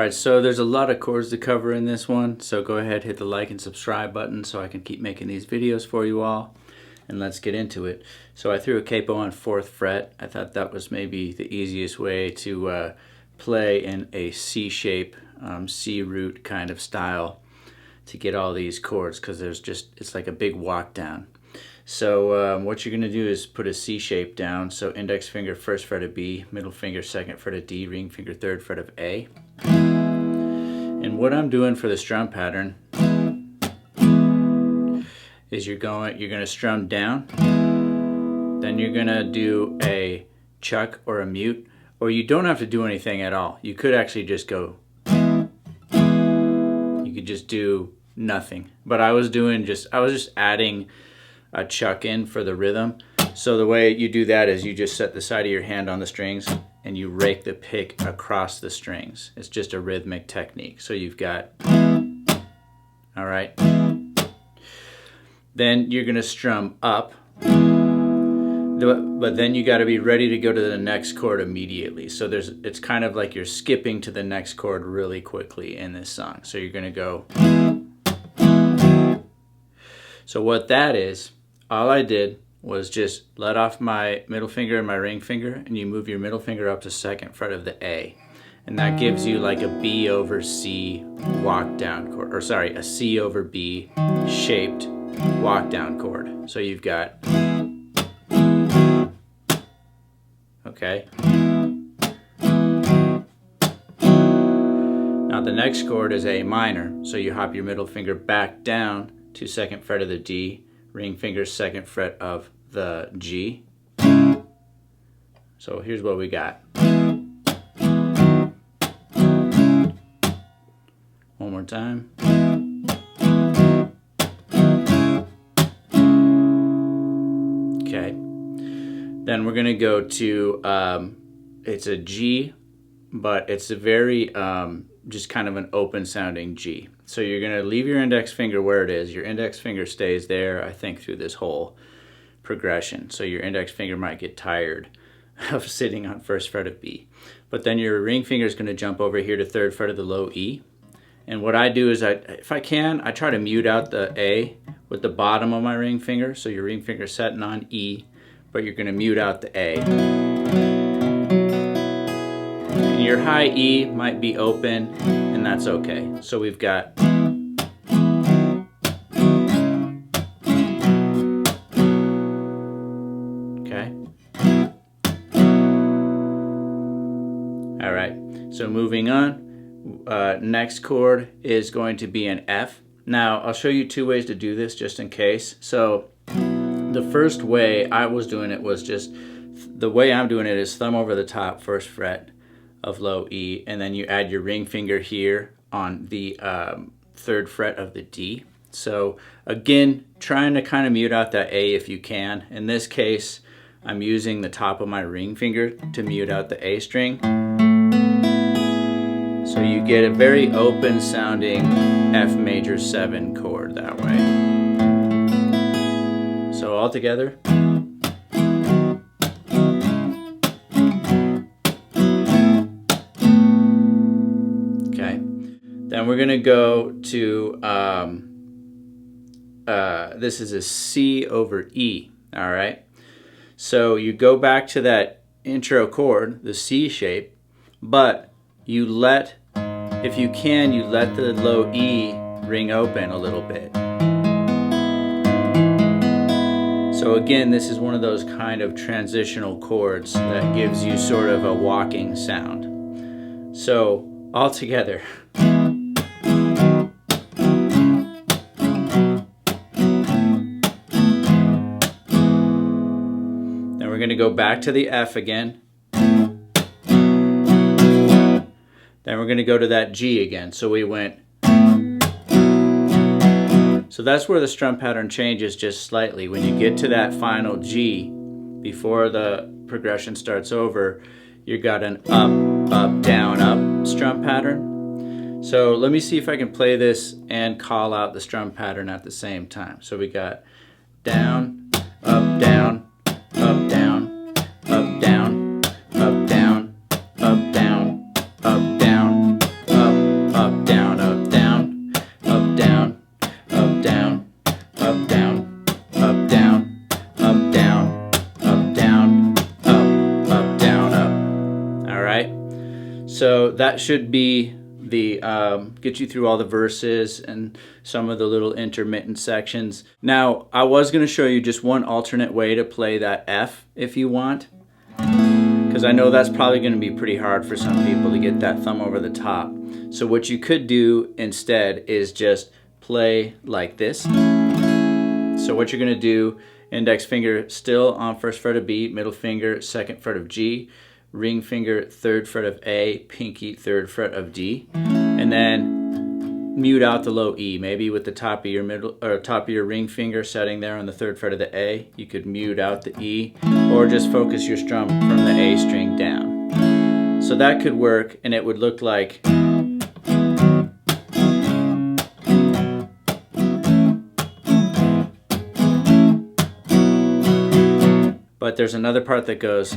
Alright, so there's a lot of chords to cover in this one, so go ahead, hit the like and subscribe button so I can keep making these videos for you all. And let's get into it. So I threw a capo on 4th fret. I thought that was maybe the easiest way to play in a C shape, C root kind of style to get all these chords, because it's like a big walk down. So what you're going to do is put a C shape down. So index finger 1st fret of B, middle finger 2nd fret of D, ring finger 3rd fret of A. And what I'm doing for the strum pattern is you're going to strum down, then you're going to do a chuck or a mute, or you don't have to do anything at all. You could actually just go, you could just do nothing. But I was just adding a chuck in for the rhythm. So the way you do that is you just set the side of your hand on the strings and you rake the pick across the strings. It's just a rhythmic technique. So you've got, all right. Then you're gonna strum up, but then you gotta be ready to go to the next chord immediately. So it's kind of like you're skipping to the next chord really quickly in this song. So you're gonna go. So what that is, all I did was just let off my middle finger and my ring finger, and you move your middle finger up to 2nd fret of the A. And that gives you like a B over C walk down chord, or sorry, a C over B shaped walk down chord. So you've got, okay. Now the next chord is A minor, so you hop your middle finger back down to 2nd fret of the D, ring finger 2nd fret of the G. So here's what we got. One more time. Okay. Then we're gonna go to, it's a G, but it's a very, just kind of an open sounding G. So you're gonna leave your index finger where it is. Your index finger stays there, I think, through this whole progression. So your index finger might get tired of sitting on 1st fret of B. But then your ring finger is gonna jump over here to 3rd fret of the low E. And what I do is, if I can, I try to mute out the A with the bottom of my ring finger. So your ring finger setting on E, but you're gonna mute out the A. And your high E might be open, and that's okay. So we've got, okay. All right, so moving on. Next chord is going to be an F. Now I'll show you 2 ways to do this just in case. So the first way I was doing it was just, the way I'm doing it is thumb over the top 1st fret of low E, and then you add your ring finger here on the 3rd fret of the D. So again, trying to kind of mute out that A if you can. In this case, I'm using the top of my ring finger to mute out the A string. So you get a very open sounding F major 7 chord that way. So all together. Okay. Then we're gonna go to, this is a C over E, all right? So you go back to that intro chord, the C shape, but you let, if you can, you let the low E ring open a little bit. So again, this is one of those kind of transitional chords that gives you sort of a walking sound. So all together. Then we're going to go back to the F again. Then we're going to go to that G again. So we went. So that's where the strum pattern changes just slightly. When you get to that final G, before the progression starts over, you got an up, up, down, up strum pattern. So let me see if I can play this and call out the strum pattern at the same time. So we got down, up, down, up, down, up, down, up, down, up, down, up, down, up, So that should be the get you through all the verses and some of the little intermittent sections. Now, I was going to show you just one alternate way to play that F if you want, because I know that's probably going to be pretty hard for some people to get that thumb over the top. So what you could do instead is just play like this. So what you're going to do, index finger still on first fret of B, middle finger second fret of G, ring finger third fret of A, pinky third fret of D, and then mute out the low E. Maybe with the top of your middle or top of your ring finger setting there on the third fret of the A, you could mute out the E, or just focus your strum from the A string down. So that could work, and it would look like. But there's another part that goes.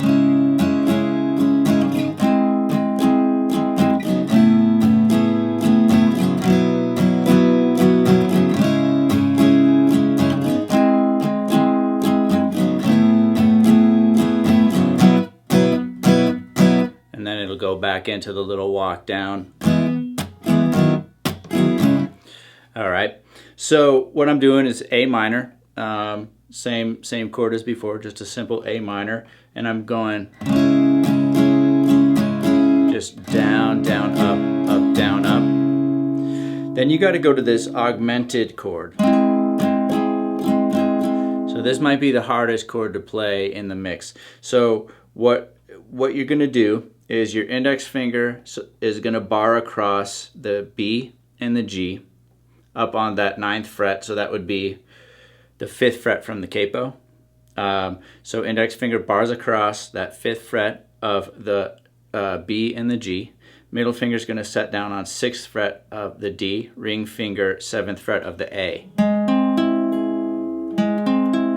And then it'll go back into the little walk down. All right, so what I'm doing is A minor. Same chord as before, just a simple A minor, and I'm going just down, down, up, up, down, up. Then you got to go to this augmented chord. So this might be the hardest chord to play in the mix. So what you're going to do is your index finger is going to bar across the B and the G up on that 9th fret, so that would be the 5th fret from the capo. So index finger bars across that 5th fret of the B and the G. Middle finger is going to set down on 6th fret of the D. Ring finger 7th fret of the A.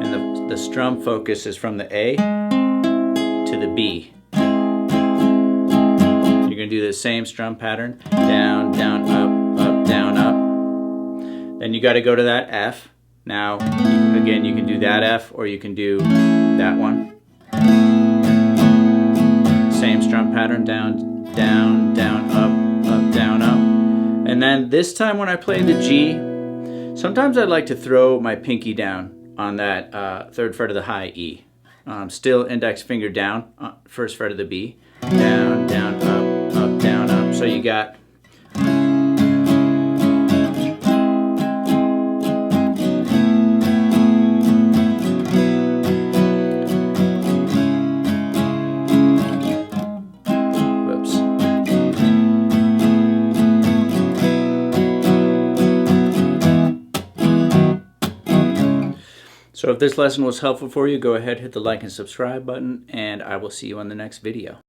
And the strum focus is from the A to the B. You're going to do the same strum pattern. Down, down, up, up, down, up. Then you got to go to that F. Now, again, you can do that F or you can do that one. Same strum pattern, down, down, down, up, up, down, up. And then this time when I play the G, sometimes I like to throw my pinky down on that 3rd fret of the high E. Still index finger down, 1st fret of the B. Down, down, up, up, down, up. So you got. So if this lesson was helpful for you, go ahead, hit the like and subscribe button, and I will see you on the next video.